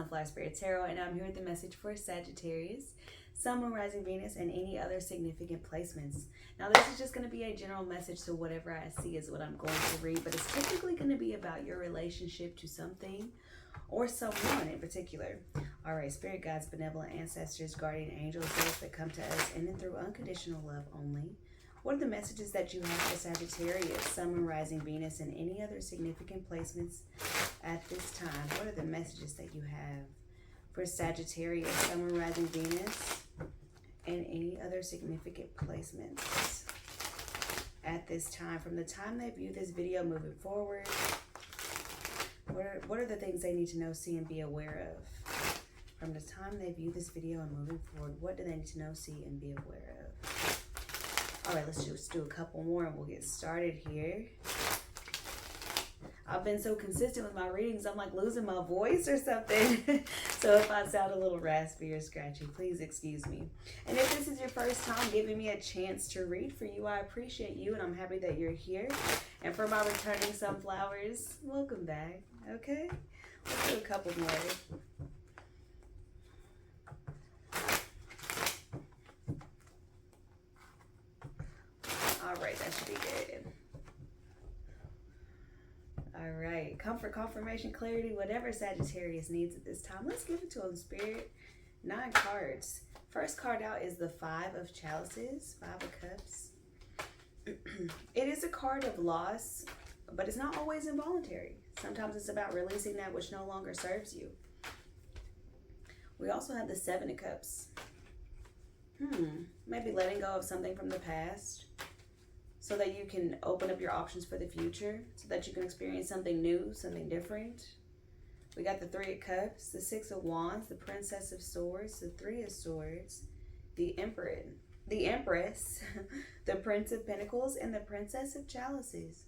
Sunflower Spirit Tarot, and I'm here with the message for Sagittarius, Sun, Moon, Rising, Venus, and any other significant placements. Now, this is just going to be a general message, so whatever I see is what I'm going to read, but it's typically going to be about your relationship to something or someone in particular. All right, spirit guides, benevolent ancestors, guardian angels, those that come to us in and through unconditional love only. What are the messages that you have for Sagittarius, Sun, Moon, Rising, Venus, and any other significant placements at this time? What are the messages that you have for Sagittarius, Sun, Moon, Rising, Venus, and any other significant placements at this time? From the time they view this video moving forward, what are the things they need to know, see, and be aware of? From the time they view this video and moving forward, what do they need to know, see, and be aware of? All right, let's just do a couple more and we'll get started here. I've been so consistent with my readings, I'm like losing my voice or something. So if I sound a little raspy or scratchy, please excuse me. And if this is your first time giving me a chance to read for you, I appreciate you and I'm happy that you're here. And for my returning sunflowers, welcome back, okay? Let's do a couple more. All right, that should be good. All right, comfort, confirmation, clarity, whatever Sagittarius needs at this time. Let's give it to them, Spirit. 9 cards. First card out is the 5 of Chalices, 5 of Cups. It is a card of loss, but it's not always involuntary. Sometimes it's about releasing that which no longer serves you. We also have the 7 of Cups. Maybe letting go of something from the past, so that you can open up your options for the future, so that you can experience something new, something different. We got the 3 of Cups, the 6 of Wands, the Princess of Swords, the 3 of Swords, the Empress, the Prince of Pentacles, and the Princess of Chalices.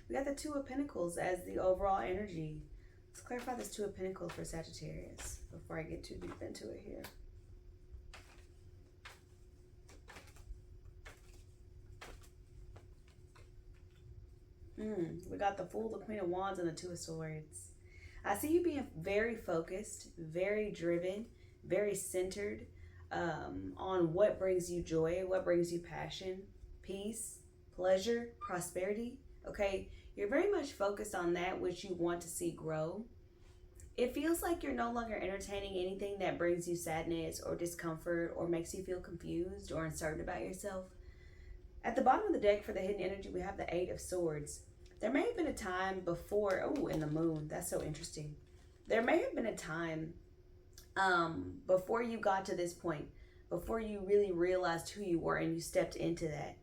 We got the 2 of Pentacles as the overall energy. Let's clarify this 2 of Pentacles for Sagittarius before I get too deep into it here. We got the Fool, the Queen of Wands, and the 2 of Swords. I see you being very focused, very driven, very centered on what brings you joy, what brings you passion, peace, pleasure, prosperity. Okay, you're very much focused on that which you want to see grow. It feels like you're no longer entertaining anything that brings you sadness or discomfort or makes you feel confused or uncertain about yourself. At the bottom of the deck for the hidden energy, we have the 8 of Swords. There may have been a time before, and the Moon, that's so interesting. There may have been a time before you got to this point, before you really realized who you were and you stepped into that,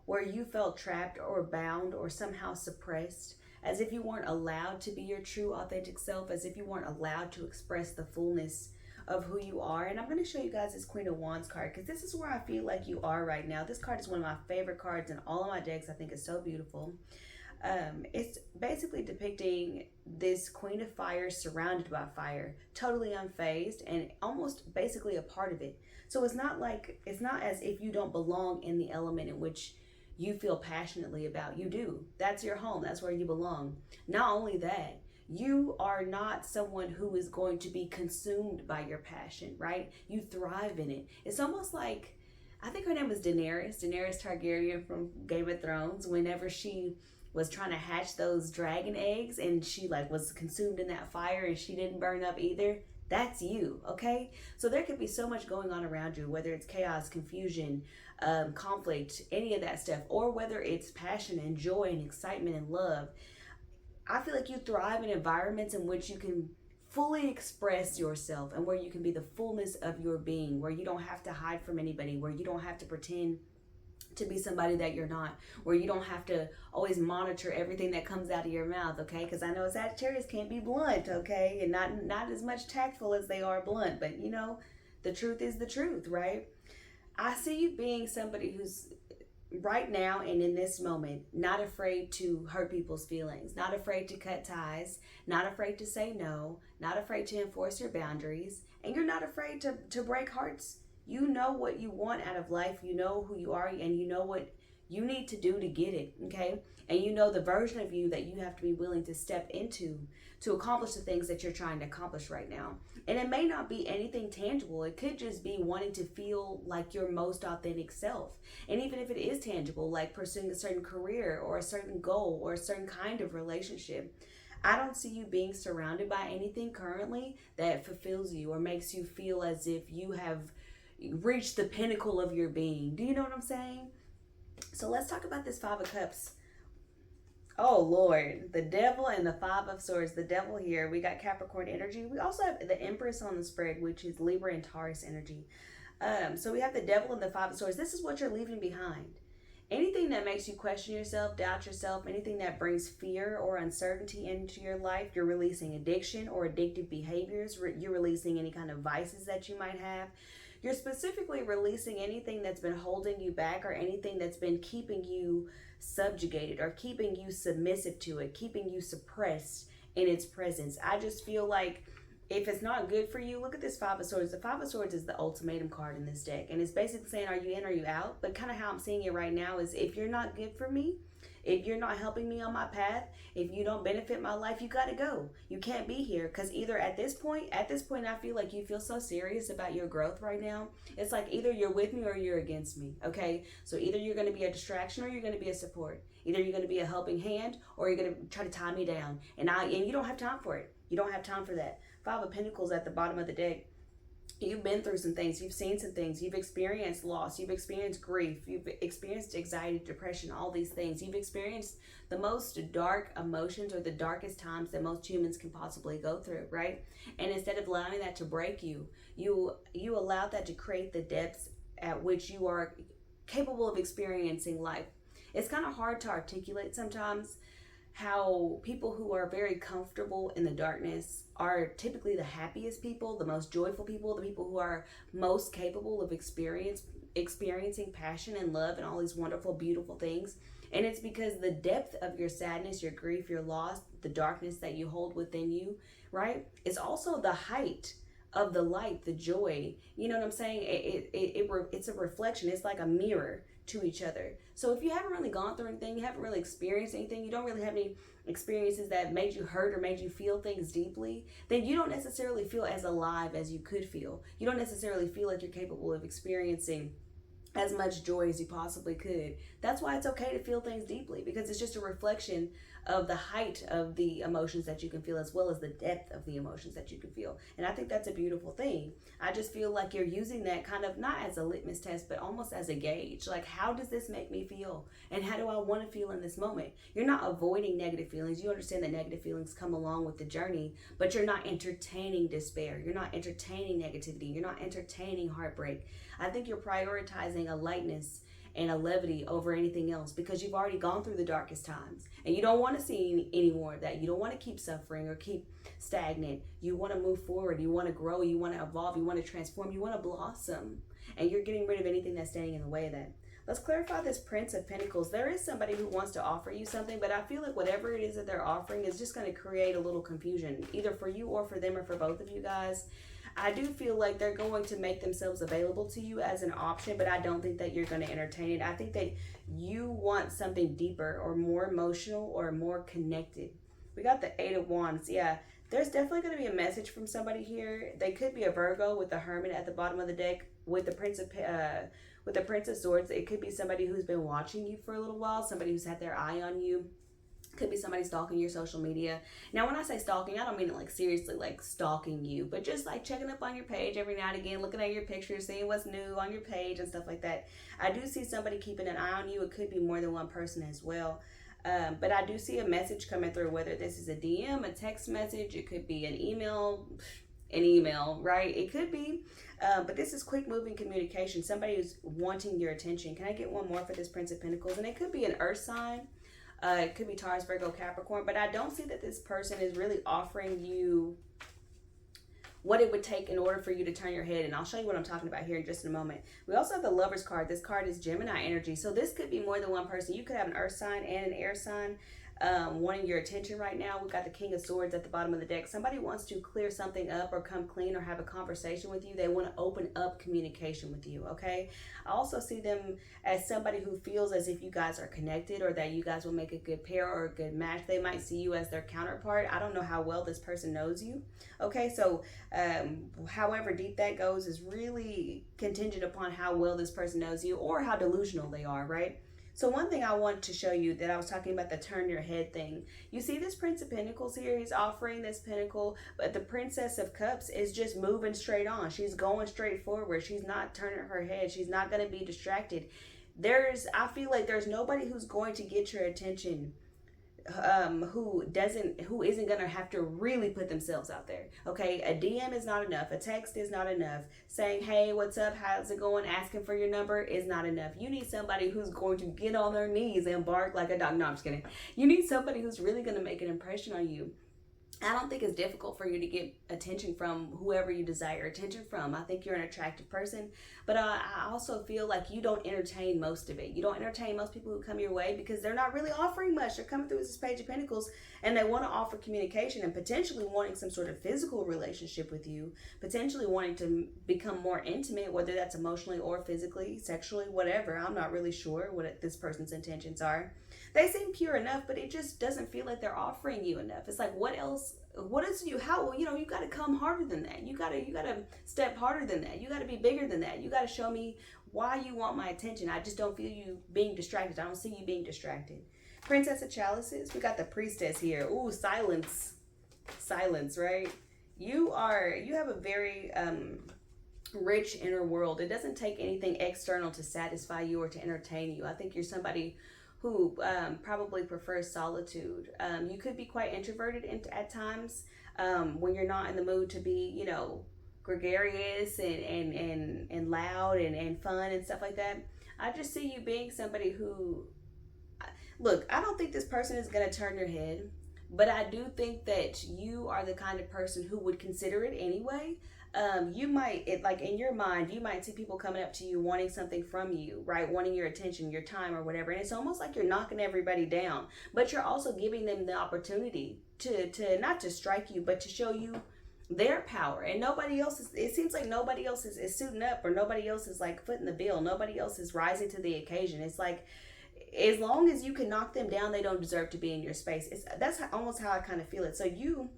where you felt trapped or bound or somehow suppressed, as if you weren't allowed to be your true authentic self, as if you weren't allowed to express the fullness of who you are. And I'm going to show you guys this Queen of Wands card, because this is where I feel like you are right now. This card is one of my favorite cards in all of my decks. I think it's so beautiful. It's basically depicting this Queen of Fire surrounded by fire, totally unfazed and almost basically a part of it. So it's not as if you don't belong in the element in which you feel passionately about. You do. That's your home. That's where you belong. Not only that, you are not someone who is going to be consumed by your passion, right? You thrive in it. It's almost like, I think her name was Daenerys Targaryen from Game of Thrones. Whenever she was trying to hatch those dragon eggs and she was consumed in that fire and she didn't burn up either, that's you, okay? So there could be so much going on around you, whether it's chaos, confusion, conflict, any of that stuff, or whether it's passion and joy and excitement and love. I feel like you thrive in environments in which you can fully express yourself and where you can be the fullness of your being, where you don't have to hide from anybody, where you don't have to pretend to be somebody that you're not, where you don't have to always monitor everything that comes out of your mouth, okay? Because I know Sagittarius can't be blunt, okay? And not as much tactful as they are blunt, but you know, the truth is the truth, right? I see you being somebody who's right now and in this moment, not afraid to hurt people's feelings, not afraid to cut ties, not afraid to say no, not afraid to enforce your boundaries, and you're not afraid to break hearts. You know what you want out of life, you know who you are, and you know what you need to do to get it, okay? And you know the version of you that you have to be willing to step into to accomplish the things that you're trying to accomplish right now. And it may not be anything tangible. It could just be wanting to feel like your most authentic self. And even if it is tangible, like pursuing a certain career or a certain goal or a certain kind of relationship, I don't see you being surrounded by anything currently that fulfills you or makes you feel as if you have reached the pinnacle of your being. Do you know what I'm saying? So let's talk about this Five of Cups. Oh Lord, the devil and the Five of Swords. The devil here, we got Capricorn energy. We also have the Empress on the spread, which is Libra and Taurus energy. So we have the devil and the Five of Swords. This is what you're leaving behind. Anything that makes you question yourself, doubt yourself, anything that brings fear or uncertainty into your life, you're releasing addiction or addictive behaviors. You're releasing any kind of vices that you might have. You're specifically releasing anything that's been holding you back or anything that's been keeping you subjugated or keeping you submissive to it, keeping you suppressed in its presence. I just feel like if it's not good for you, look at this Five of Swords. The Five of Swords is the ultimatum card in this deck. And it's basically saying, are you in or you out? But kind of how I'm seeing it right now is if you're not good for me, if you're not helping me on my path, if you don't benefit my life, you got to go. You can't be here. Because either at this point, I feel like you feel so serious about your growth right now. It's like either you're with me or you're against me. Okay. So either you're going to be a distraction or you're going to be a support. Either you're going to be a helping hand or you're going to try to tie me down. And you don't have time for it. You don't have time for that. Five of Pentacles at the bottom of the deck. You've been through some things. You've seen some things. You've experienced loss. You've experienced grief. You've experienced anxiety, depression, all these things. You've experienced the most dark emotions or the darkest times that most humans can possibly go through, right? And instead of allowing that to break you, you allowed that to create the depths at which you are capable of experiencing life. It's kind of hard to articulate sometimes how people who are very comfortable in the darkness are typically the happiest people, the most joyful people, the people who are most capable of experiencing passion and love and all these wonderful, beautiful things. And it's because the depth of your sadness, your grief, your loss, the darkness that you hold within you, right, is also the height of the light, the joy. You know what I'm saying? It's a reflection. It's like a mirror to each other. So if you haven't really gone through anything, you haven't really experienced anything, you don't really have any experiences that made you hurt or made you feel things deeply, then you don't necessarily feel as alive as you could feel. You don't necessarily feel like you're capable of experiencing as much joy as you possibly could. That's why it's okay to feel things deeply, because it's just a reflection of the height of the emotions that you can feel as well as the depth of the emotions that you can feel. And I think that's a beautiful thing. I just feel like you're using that kind of not as a litmus test, but almost as a gauge. Like, how does this make me feel? And how do I want to feel in this moment? You're not avoiding negative feelings. You understand that negative feelings come along with the journey, but you're not entertaining despair. You're not entertaining negativity. You're not entertaining heartbreak. I think you're prioritizing a lightness and a levity over anything else because you've already gone through the darkest times and you don't want to see any more of that. You don't want to keep suffering or keep stagnant. You want to move forward. You want to grow. You want to evolve. You want to transform. You want to blossom, and you're getting rid of anything that's standing in the way of that. Let's clarify this Prince of Pentacles. There is somebody who wants to offer you something, but I feel like whatever it is that they're offering is just going to create a little confusion, either for you or for them or for both of you guys. I do feel like they're going to make themselves available to you as an option, but I don't think that you're going to entertain it. I think that you want something deeper or more emotional or more connected. We got the Eight of Wands. Yeah, there's definitely going to be a message from somebody here. They could be a Virgo with the Hermit at the bottom of the deck with the Prince of Swords. It could be somebody who's been watching you for a little while, somebody who's had their eye on you. Could be somebody stalking your social media. Now, when I say stalking, I don't mean it like seriously like stalking you, but just like checking up on your page every now and again, looking at your pictures, seeing what's new on your page and stuff like that. I do see somebody keeping an eye on you. It could be more than one person as well. But I do see a message coming through, whether this is a DM, a text message, it could be an email, right? It could be, but this is quick moving communication. Somebody who's wanting your attention. Can I get one more for this Prince of Pentacles? And it could be an earth sign. It could be Taurus, Virgo, Capricorn, but I don't see that this person is really offering you what it would take in order for you to turn your head. And I'll show you what I'm talking about here in just a moment. We also have the Lover's card. This card is Gemini energy. So this could be more than one person. You could have an earth sign and an air sign. wanting your attention right now. We've got the King of Swords at the bottom of the deck. Somebody wants to clear something up or come clean or have a conversation with you. They want to open up communication with you, okay? I also see them as somebody who feels as if you guys are connected or that you guys will make a good pair or a good match. They might see you as their counterpart. I don't know how well this person knows you, okay? So however deep that goes is really contingent upon how well this person knows you or how delusional they are, right? So one thing I want to show you that I was talking about the turn your head thing. You see this Prince of Pentacles here? He's offering this pentacle, but the Princess of Cups is just moving straight on. She's going straight forward. She's not turning her head. She's not going to be distracted. I feel like there's nobody who's going to get your attention who isn't gonna have to really put themselves out there, okay? A DM is not enough. A text is not enough. Saying, hey, what's up, how's it going, asking for your number is not enough. You need somebody who's going to get on their knees and bark like a dog. No, I'm just kidding. You need somebody who's really gonna make an impression on you. I don't think it's difficult for you to get attention from whoever you desire attention from. I think you're an attractive person, but I also feel like you don't entertain most of it. You don't entertain most people who come your way because they're not really offering much. They're coming through as this Page of Pentacles and they want to offer communication and potentially wanting some sort of physical relationship with you, potentially wanting to become more intimate, whether that's emotionally or physically, sexually, whatever. I'm not really sure what this person's intentions are. They seem pure enough, but it just doesn't feel like they're offering you enough. It's like, what else? What is you? How, you got to come harder than that. You got to step harder than that. You got to be bigger than that. You got to show me why you want my attention. I just don't feel you being distracted. I don't see you being distracted. Princess of Chalices. We got the Priestess here. Ooh, silence, right? You have a very rich inner world. It doesn't take anything external to satisfy you or to entertain you. I think you're somebody who probably prefers solitude. You could be quite introverted at times when you're not in the mood to be, gregarious and loud and fun and stuff like that. I just see you being somebody who, look, I don't think this person is going to turn your head, but I do think that you are the kind of person who would consider it anyway. You might, in your mind, you might see people coming up to you wanting something from you, right? Wanting your attention, your time or whatever. And it's almost like you're knocking everybody down, but you're also giving them the opportunity to not to strike you, but to show you their power. And it seems like nobody else is suiting up, or nobody else is like footing the bill. Nobody else is rising to the occasion. It's like, as long as you can knock them down, they don't deserve to be in your space. That's almost how I kind of feel it. So you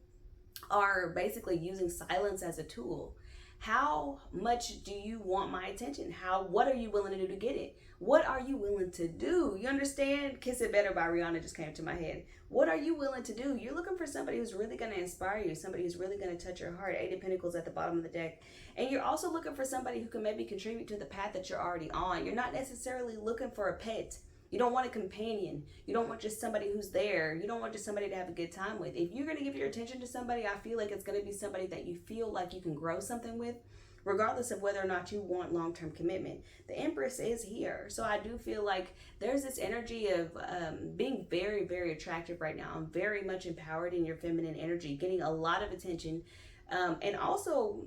are basically using silence as a tool. How much do you want my attention? What are you willing to do to get it? What are you willing to do? You understand? Kiss It Better by Rihanna just came to my head. What are you willing to do? You're looking for somebody who's really going to inspire you, somebody who's really going to touch your heart. 8 of Pentacles at the bottom of the deck. And you're also looking for somebody who can maybe contribute to the path that you're already on. You're not necessarily looking for a pet. You don't want a companion. You don't want just somebody who's there. You don't want just somebody to have a good time with. If you're going to give your attention to somebody, I feel like it's going to be somebody that you feel like you can grow something with, regardless of whether or not you want long-term commitment. The Empress is here. So I do feel like there's this energy of being very, very attractive right now. I'm very much empowered in your feminine energy, getting a lot of attention. And also,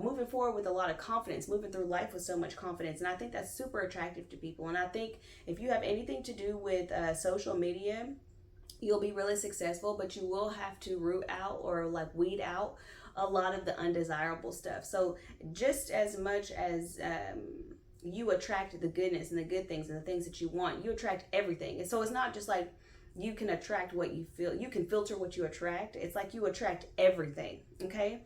moving forward with a lot of confidence, moving through life with so much confidence. And I think that's super attractive to people. And I think if you have anything to do with social media, you'll be really successful, but you will have to root out or weed out a lot of the undesirable stuff. So just as much as you attract the goodness and the good things and the things that you want, you attract everything. And so it's not just like you can attract what you feel. You can filter what you attract. It's like you attract everything, okay?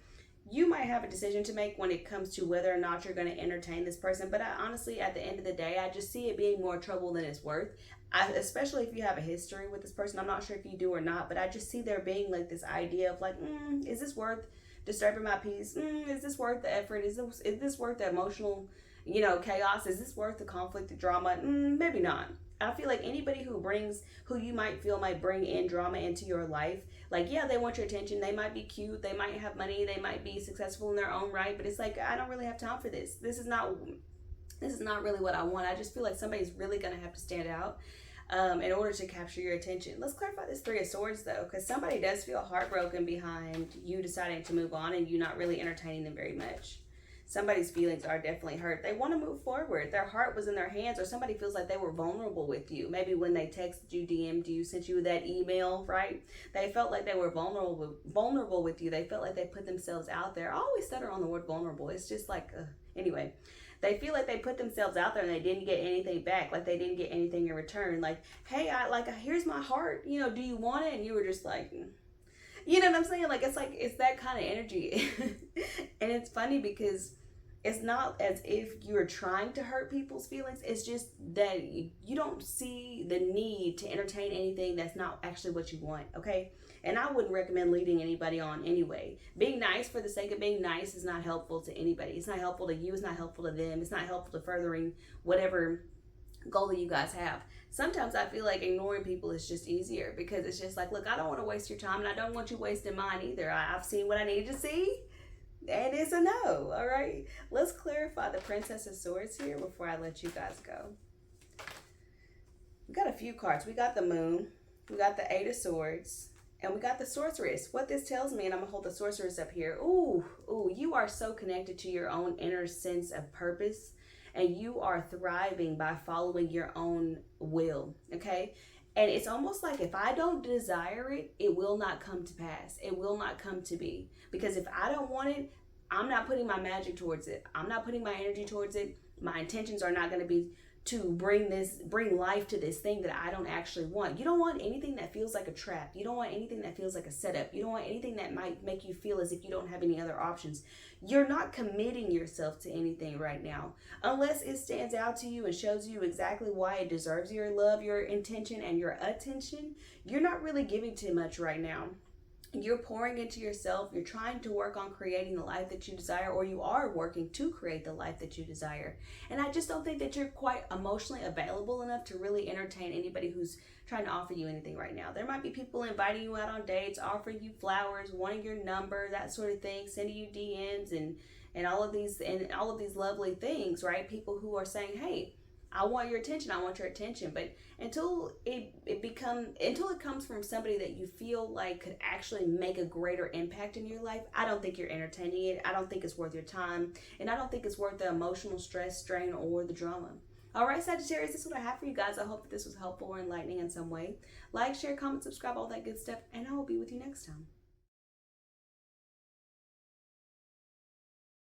You might have a decision to make when it comes to whether or not you're going to entertain this person. But honestly, at the end of the day, I just see it being more trouble than it's worth. Especially if you have a history with this person. I'm not sure if you do or not, but I just see there being this idea of is this worth disturbing my peace? Is this worth the effort? Is this worth the emotional, chaos? Is this worth the conflict, the drama? Maybe not. I feel like anybody who you might feel might bring in drama into your life, they want your attention. They might be cute. They might have money. They might be successful in their own right. But it's like, I don't really have time for this. This is not really what I want. I just feel like somebody's really going to have to stand out in order to capture your attention. Let's clarify this 3 of Swords, though, because somebody does feel heartbroken behind you deciding to move on and you not really entertaining them very much. Somebody's feelings are definitely hurt. They want to move forward. Their heart was in their hands, or somebody feels like they were vulnerable with you. Maybe when they texted you, DM'd you, sent you that email, right? They felt like they were vulnerable with you. They felt like they put themselves out there. I always stutter on the word vulnerable. It's just like, anyway. They feel like they put themselves out there and they didn't get anything back, like they didn't get anything in return. Like, hey, here's my heart. You know, do you want it? And you were just like, you know what I'm saying? Like it's that kind of energy. And it's funny because it's not as if you're trying to hurt people's feelings. It's just that you don't see the need to entertain anything that's not actually what you want, okay? And I wouldn't recommend leading anybody on anyway. Being nice for the sake of being nice is not helpful to anybody. It's not helpful to you. It's not helpful to them. It's not helpful to furthering whatever goal that you guys have. Sometimes I feel like ignoring people is just easier because it's just like, look, I don't want to waste your time and I don't want you wasting mine either. I've seen what I needed to see and it's a no. All right, let's clarify the Princess of Swords here before I let you guys go. We got a few cards. We got the Moon, we got the Eight of Swords, and we got the Sorceress. What this tells me, and I'm gonna hold the Sorceress up here. Ooh, you are so connected to your own inner sense of purpose, and you are thriving by following your own will, okay? And it's almost like if I don't desire it, it will not come to pass. It will not come to be. Because if I don't want it, I'm not putting my magic towards it. I'm not putting my energy towards it. My intentions are not going to be to bring life to this thing that I don't actually want. You don't want anything that feels like a trap. You don't want anything that feels like a setup. You don't want anything that might make you feel as if you don't have any other options. You're not committing yourself to anything right now unless it stands out to you and shows you exactly why it deserves your love, your intention, and your attention. You're not really giving too much right now. You're pouring into yourself. You're trying to work on creating the life that you desire, or you are working to create the life that you desire. And I just don't think that you're quite emotionally available enough to really entertain anybody who's trying to offer you anything right now. There might be people inviting you out on dates, offering you flowers, wanting your number, that sort of thing, sending you DMs and all of these lovely things, right? People who are saying, hey, I want your attention. I want your attention. But until it comes from somebody that you feel like could actually make a greater impact in your life, I don't think you're entertaining it. I don't think it's worth your time. And I don't think it's worth the emotional stress, strain, or the drama. All right, Sagittarius, this is what I have for you guys. I hope that this was helpful or enlightening in some way. Like, share, comment, subscribe, all that good stuff. And I will be with you next time.